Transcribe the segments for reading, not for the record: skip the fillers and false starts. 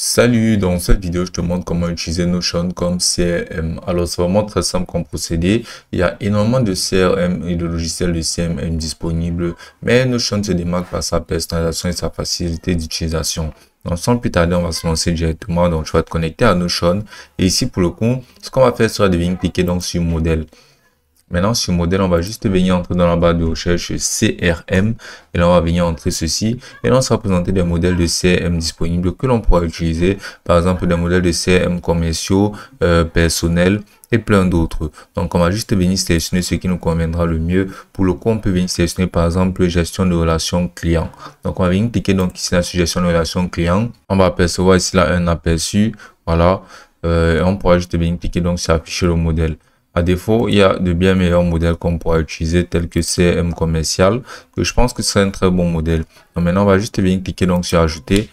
Salut, dans cette vidéo, je te montre comment utiliser Notion comme CRM. Alors, c'est vraiment très simple comme procédé. Il y a énormément de CRM et de logiciels de CRM disponibles, mais Notion se démarque par sa personnalisation et sa facilité d'utilisation. Donc, sans plus tarder, on va se lancer directement. Donc, tu vas te connecter à Notion. Et ici, pour le coup, ce qu'on va faire sera de venir cliquer donc sur modèle. Maintenant, sur modèle, on va juste venir entrer dans la barre de recherche CRM. Et là, on va venir entrer ceci. Et là, on sera présenté des modèles de CRM disponibles que l'on pourra utiliser. Par exemple, des modèles de CRM commerciaux, personnels et plein d'autres. Donc, on va juste venir sélectionner ce qui nous conviendra le mieux. Pour le coup, on peut venir sélectionner, par exemple, gestion de relations clients. Donc, on va venir cliquer donc ici sur gestion de relations clients. On va apercevoir ici là un aperçu. Voilà. On pourra juste venir cliquer donc sur afficher le modèle. À défaut, il y a de bien meilleurs modèles qu'on pourra utiliser, tels que CRM commercial, que je pense que c'est un très bon modèle. Donc maintenant, on va juste venir cliquer donc sur ajouter.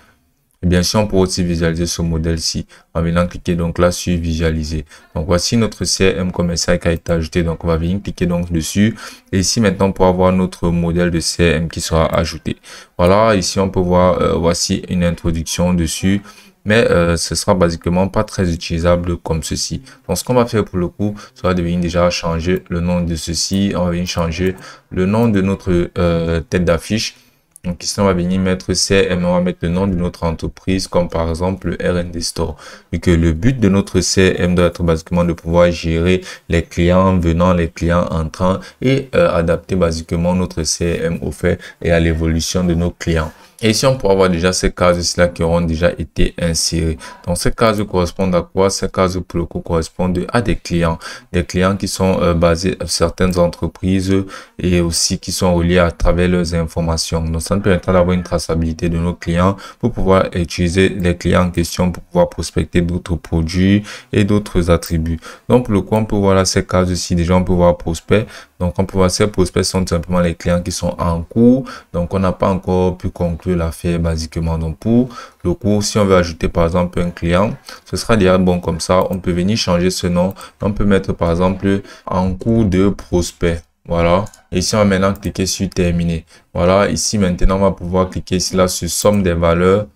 Et bien sûr, on pourra aussi visualiser ce modèle-ci en venant cliquer donc là sur visualiser. Donc voici notre CRM commercial qui a été ajouté. Donc on va venir cliquer donc dessus. Et ici maintenant, on pourra voir notre modèle de CRM qui sera ajouté. Voilà, ici on peut voir, voici une introduction dessus. Mais ce sera basiquement pas très utilisable comme ceci. Donc ce qu'on va faire pour le coup, sera de venir déjà changer le nom de ceci. On va venir changer le nom de notre tête d'affiche. Donc ici, on va venir mettre CRM, on va mettre le nom de notre entreprise, comme par exemple le R&D Store. Vu que le but de notre CRM doit être basiquement de pouvoir gérer les clients venant, les clients entrant et adapter basiquement notre CRM au fait et à l'évolution de nos clients. Et ici, on pourra voir déjà ces cases ici-là qui auront déjà été insérées. Donc, ces cases correspondent à quoi? Ces cases, pour le coup, correspondent à des clients. Des clients qui sont basés à certaines entreprises et aussi qui sont reliés à travers leurs informations. Donc, ça nous permettra d'avoir une traçabilité de nos clients pour pouvoir utiliser les clients en question pour pouvoir prospecter d'autres produits et d'autres attributs. Donc, pour le coup, on peut voir là ces cases ici. Déjà, on peut voir prospect. Donc, on peut voir ces prospects sont tout simplement les clients qui sont en cours. Donc, on n'a pas encore pu conclure l'affaire basiquement. Donc, pour le coup, si on veut ajouter par exemple un client, ce sera déjà bon comme ça. On peut venir changer ce nom. On peut mettre par exemple en cours de prospect. Voilà. Et ici, on va maintenant cliquer sur terminer. Voilà. Ici, maintenant, on va pouvoir cliquer ici là sur somme des valeurs.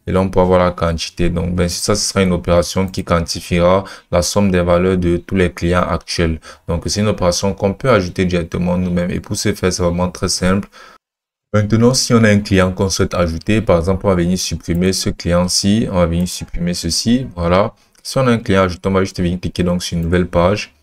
Et là, on peut avoir la quantité. Donc, bien sûr, ça, ce sera une opération qui quantifiera la somme des valeurs de tous les clients actuels. Donc, c'est une opération qu'on peut ajouter directement nous-mêmes. Et pour ce faire, c'est vraiment très simple. Maintenant, si on a un client qu'on souhaite ajouter, par exemple, on va venir supprimer ce client-ci. On va venir supprimer ceci. Voilà. Si on a un client ajouté, on va juste venir cliquer donc sur une nouvelle page.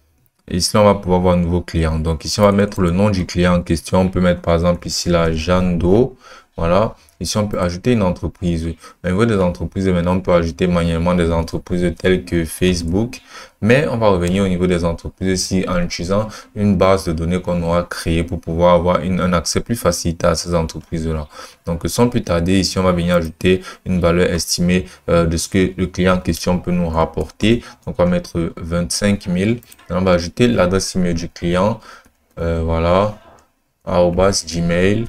Et ici, on va pouvoir voir un nouveau client. Donc, ici, on va mettre le nom du client en question. On peut mettre, par exemple, ici, la Jeanne d'eau. Voilà. Ici, on peut ajouter une entreprise. Au niveau des entreprises, maintenant, on peut ajouter manuellement des entreprises telles que Facebook. Mais on va revenir au niveau des entreprises ici en utilisant une base de données qu'on aura créée pour pouvoir avoir un accès plus facilité à ces entreprises-là. Donc, sans plus tarder, ici, on va venir ajouter une valeur estimée de ce que le client en question peut nous rapporter. Donc, on va mettre 25 000. Et on va ajouter l'adresse email du client. Voilà. @gmail.com.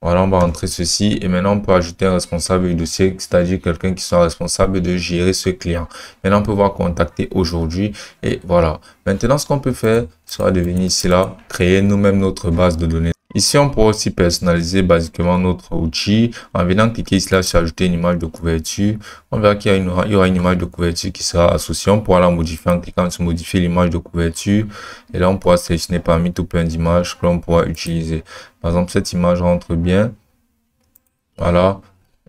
Voilà, on va entrer ceci et maintenant on peut ajouter un responsable du dossier, c'est-à-dire quelqu'un qui soit responsable de gérer ce client. Maintenant, on peut voir contacter aujourd'hui et voilà. Maintenant, ce qu'on peut faire sera de venir ici là, créer nous-mêmes notre base de données. Ici, on pourra aussi personnaliser basiquement notre outil en venant cliquer ici là sur ajouter une image de couverture. On verra qu'il y aura une image de couverture qui sera associée. On pourra la modifier en cliquant sur modifier l'image de couverture. Et là, on pourra sélectionner parmi tout plein d'images que l'on pourra utiliser. Par exemple, cette image rentre bien. Voilà.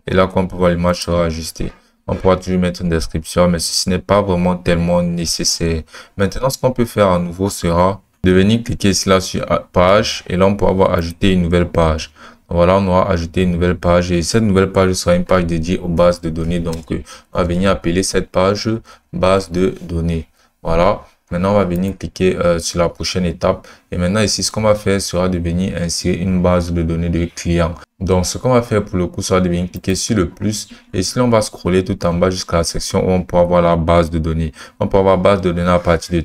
Et là, quand on peut voir l'image sera ajustée. On pourra toujours mettre une description, mais ceci n'est pas vraiment tellement nécessaire. Maintenant, ce qu'on peut faire à nouveau sera de venir cliquer ici là sur page et là on pourra avoir ajouter une nouvelle page. Voilà, on aura ajouté une nouvelle page et cette nouvelle page sera une page dédiée aux bases de données. Donc, on va venir appeler cette page base de données. Voilà. Maintenant, on va venir cliquer sur la prochaine étape. Et maintenant, ici, ce qu'on va faire sera de venir insérer une base de données de clients. Donc, ce qu'on va faire pour le coup sera de venir cliquer sur le plus. Et ici, on va scroller tout en bas jusqu'à la section où on peut avoir la base de données. On peut avoir base de données à partir de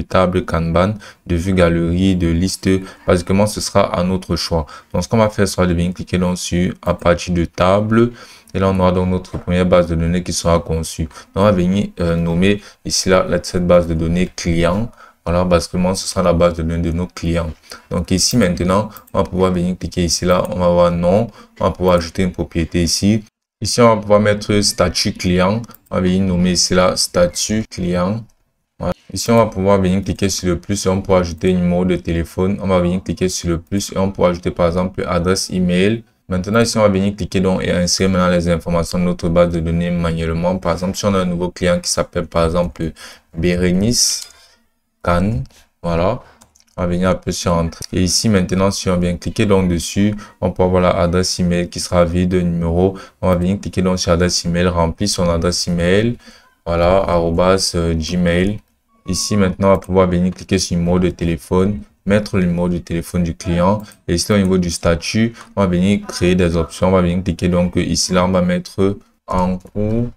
table Kanban, de vue galerie, de liste. Basiquement, ce sera à notre choix. Donc, ce qu'on va faire sera de venir cliquer donc sur à partir de table. Et là, on aura donc notre première base de données qui sera conçue. Donc, on va venir nommer ici là cette base de données client. Voilà, basiquement, ce sera la base de données de nos clients. Donc ici, maintenant, on va pouvoir venir cliquer ici là. On va voir nom. On va pouvoir ajouter une propriété ici. Ici, on va pouvoir mettre statut client. On va venir nommer ici là statut client. Voilà. Ici, on va pouvoir venir cliquer sur le plus et on pourra ajouter un numéro de téléphone. On va venir cliquer sur le plus et on pourra ajouter par exemple adresse email. Maintenant, ici, on va venir cliquer donc et insérer maintenant les informations de notre base de données manuellement. Par exemple, si on a un nouveau client qui s'appelle par exemple Bérénice Can, voilà. On va venir appuyer sur Entrée. Et ici, maintenant, si on vient cliquer donc dessus, on peut avoir l'adresse email qui sera vide, numéro. On va venir cliquer donc sur adresse email, remplir son adresse email. Voilà, @gmail. Ici, maintenant, on va pouvoir venir cliquer sur numéro de téléphone, mettre le numéro de téléphone du client. Et ici, au niveau du statut, on va venir créer des options. On va venir cliquer donc ici, là, on va mettre en cours.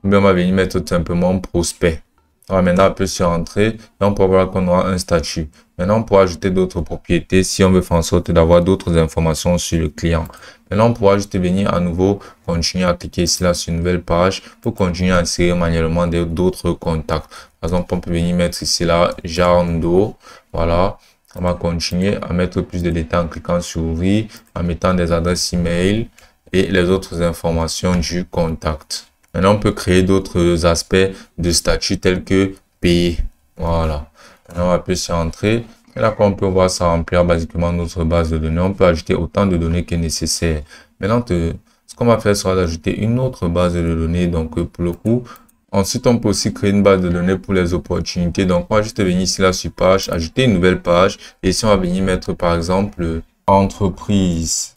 Ou bien on va venir mettre tout simplement prospect. On va maintenant appuyer sur Entrée et on peut voir qu'on aura un statut. Maintenant, on pourra ajouter d'autres propriétés si on veut faire en sorte d'avoir d'autres informations sur le client. Maintenant, on pourra juste venir à nouveau continuer à cliquer ici là sur une nouvelle page pour continuer à insérer manuellement d'autres contacts. Par exemple, on peut venir mettre ici là Jarndo. Voilà. On va continuer à mettre plus de détails en cliquant sur Ouvrir, en mettant des adresses email et les autres informations du contact. Maintenant, on peut créer d'autres aspects de statut tels que payer. Voilà. Maintenant, on va appuyer sur Entrée. Et là, on peut voir ça remplir basiquement notre base de données. On peut ajouter autant de données que nécessaire. Maintenant, ce qu'on va faire sera d'ajouter une autre base de données. Donc, pour le coup, ensuite, on peut aussi créer une base de données pour les opportunités. Donc, on va juste venir ici, là, sur page, ajouter une nouvelle page. Et ici, on va venir mettre, par exemple, entreprise.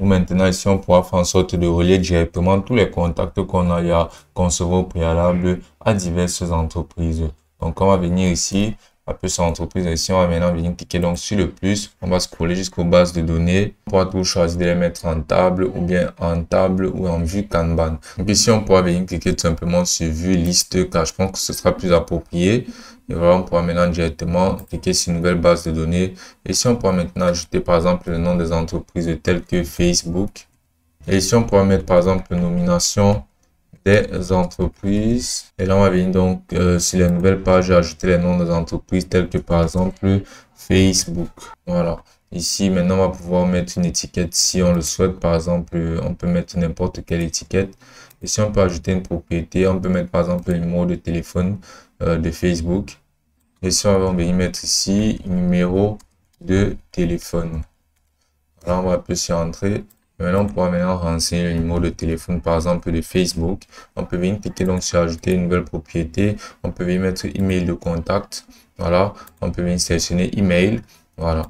Maintenant, ici, on pourra faire en sorte de relier directement tous les contacts qu'on a à concevoir au préalable à diverses entreprises. Donc, on va venir ici, appuyer sur entreprise. Ici, on va maintenant venir cliquer donc sur le plus. On va scroller jusqu'aux bases de données. On pourra toujours choisir de les mettre en table ou bien en table ou en vue Kanban. Donc, ici, on pourra venir cliquer tout simplement sur vue liste car je pense que ce sera plus approprié. Et voilà, on pourra maintenant directement cliquer sur une nouvelle base de données. Et ici, on pourra maintenant ajouter par exemple le nom des entreprises telles que Facebook. Et ici, on pourra mettre par exemple nomination des entreprises. Et là, on va venir donc sur les nouvelles pages ajouter les noms des entreprises telles que par exemple Facebook. Voilà. Ici, maintenant, on va pouvoir mettre une étiquette si on le souhaite. Par exemple, on peut mettre n'importe quelle étiquette. Ici, on peut ajouter une propriété. On peut mettre par exemple le numéro de téléphone de Facebook. Et si on va venir mettre ici numéro de téléphone. Là, on va appuyer sur Entrée. Maintenant, on pourra maintenant renseigner le numéro de téléphone, par exemple, de Facebook. On peut venir cliquer donc sur ajouter une nouvelle propriété. On peut venir mettre email de contact. Voilà. On peut venir sélectionner email. Voilà.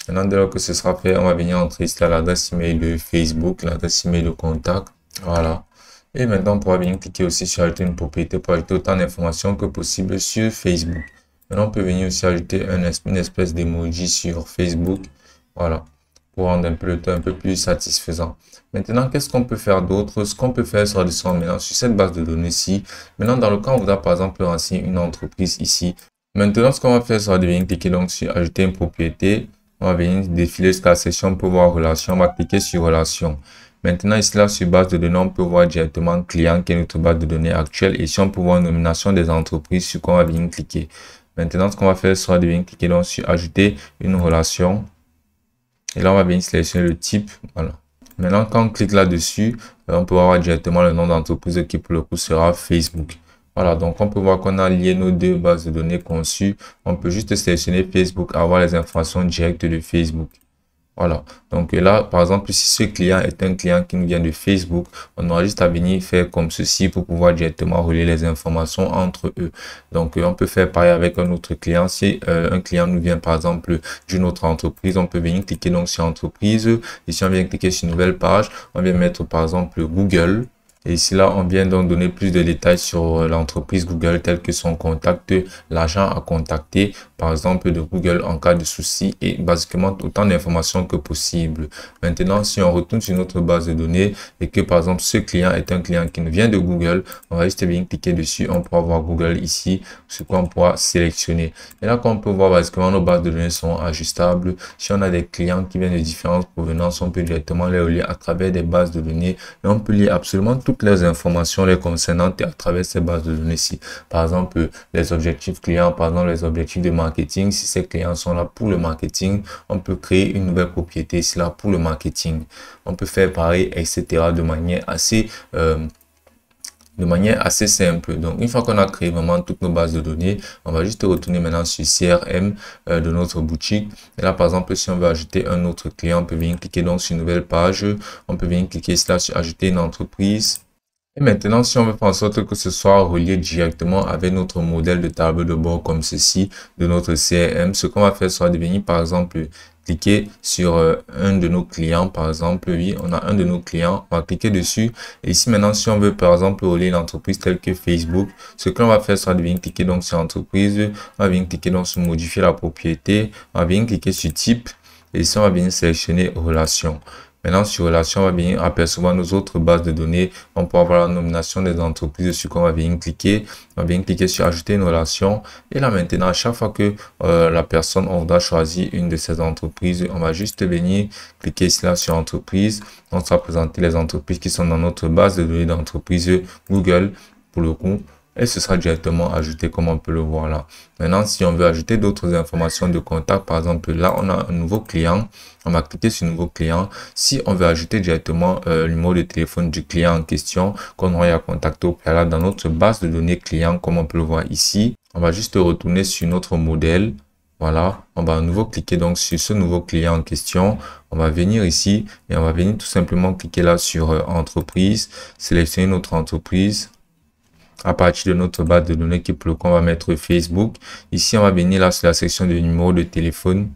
Maintenant, dès lors que ce sera fait, on va venir entrer ici l'adresse email de Facebook, l'adresse email de contact. Voilà. Et maintenant, on pourra venir cliquer aussi sur ajouter une propriété pour ajouter autant d'informations que possible sur Facebook. Maintenant, on peut venir aussi ajouter une espèce d'emoji sur Facebook. Voilà. Pour rendre un peu le temps un peu plus satisfaisant. Maintenant, qu'est-ce qu'on peut faire d'autre? Ce qu'on peut faire sera descendre maintenant sur cette base de données-ci. Maintenant, dans le cas où on voudra par exemple renseigner une entreprise ici. Maintenant, ce qu'on va faire sera de venir cliquer donc sur ajouter une propriété. On va venir défiler jusqu'à la section pour voir relation. On va cliquer sur relation. Maintenant, ici là, sur base de données, on peut voir directement client qui est notre base de données actuelle. Et ici, on peut voir nomination des entreprises sur quoi on va venir cliquer. Maintenant, ce qu'on va faire sera de venir cliquer donc sur ajouter une relation. Et là, on va venir sélectionner le type. Voilà. Maintenant, quand on clique là-dessus, on peut voir directement le nom d'entreprise qui, pour le coup, sera Facebook. Voilà, donc on peut voir qu'on a lié nos deux bases de données conçues. On peut juste sélectionner Facebook, avoir les informations directes de Facebook. Voilà, donc là, par exemple, si ce client est un client qui nous vient de Facebook, on aura juste à venir faire comme ceci pour pouvoir directement relier les informations entre eux. Donc, on peut faire pareil avec un autre client. Si un client nous vient, par exemple, d'une autre entreprise, on peut venir cliquer donc sur entreprise. Et si on vient cliquer sur nouvelle page, on vient mettre, par exemple, Google. Et ici, là, on vient donc donner plus de détails sur l'entreprise Google, tel que son contact, l'agent à contacter, par exemple, de Google en cas de souci et basiquement autant d'informations que possible. Maintenant, si on retourne sur notre base de données et que, par exemple, ce client est un client qui nous vient de Google, on va juste bien cliquer dessus. On pourra voir Google ici, ce qu'on pourra sélectionner. Et là, comme on peut voir, basiquement, nos bases de données sont ajustables. Si on a des clients qui viennent de différentes provenances, on peut directement les relier à travers des bases de données et on peut lier absolument tout toutes les informations les concernant à travers ces bases de données-ci. Par exemple, les objectifs clients, par exemple, les objectifs de marketing. Si ces clients sont là pour le marketing, on peut créer une nouvelle propriété ici là pour le marketing. On peut faire pareil, etc. de manière assez simple. Donc, une fois qu'on a créé vraiment toutes nos bases de données, on va juste retourner maintenant sur CRM de notre boutique. Et là, par exemple, si on veut ajouter un autre client, on peut venir cliquer donc sur une nouvelle page. On peut venir cliquer là sur ajouter une entreprise. Et maintenant, si on veut faire en sorte que ce soit relié directement avec notre modèle de tableau de bord comme ceci de notre CRM, ce qu'on va faire sera de venir par exemple cliquer sur un de nos clients. Par exemple, oui, on a un de nos clients, on va cliquer dessus. Et ici maintenant, si on veut par exemple relier une entreprise telle que Facebook, ce qu'on va faire sera de venir cliquer donc sur entreprise, on va venir cliquer donc sur modifier la propriété, on va venir cliquer sur type et ici on va venir sélectionner relation. Maintenant, sur relation, on va venir apercevoir nos autres bases de données. On peut avoir la nomination des entreprises sur quoi on va venir cliquer. On va venir cliquer sur ajouter une relation. Et là, maintenant, à chaque fois que la personne, on doit choisir une de ces entreprises, on va juste venir cliquer ici là sur entreprise. On va présenter les entreprises qui sont dans notre base de données d'entreprise Google pour le coup. Et ce sera directement ajouté comme on peut le voir là. Maintenant, si on veut ajouter d'autres informations de contact, par exemple, là, on a un nouveau client. On va cliquer sur nouveau client. Si on veut ajouter directement le numéro de téléphone du client en question qu'on aurait à contacter au préalable dans notre base de données client, comme on peut le voir ici, on va juste retourner sur notre modèle. Voilà, on va à nouveau cliquer donc sur ce nouveau client en question. On va venir ici et on va venir tout simplement cliquer là sur entreprise, sélectionner notre entreprise. À partir de notre base de données qui pour le coup on va mettre Facebook. Ici on va venir là sur la section de numéro de téléphone.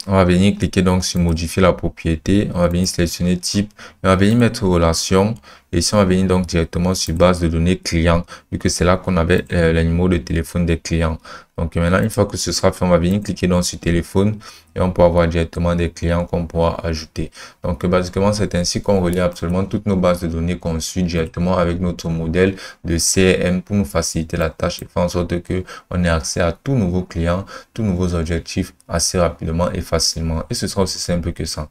On va venir cliquer donc sur modifier la propriété. On va venir sélectionner type. Et on va venir mettre relation. Et ici on va venir donc directement sur base de données client. Vu que c'est là qu'on avait les numéros de téléphone des clients. Donc maintenant une fois que ce sera fait, on va venir cliquer donc sur téléphone. Et on peut avoir directement des clients qu'on pourra ajouter. Donc basiquement c'est ainsi qu'on relie absolument toutes nos bases de données conçues directement avec notre modèle de CRM pour nous faciliter la tâche et faire en sorte que on ait accès à tous nouveaux clients, tous nouveaux objectifs assez rapidement et facilement. Et ce sera aussi simple que ça.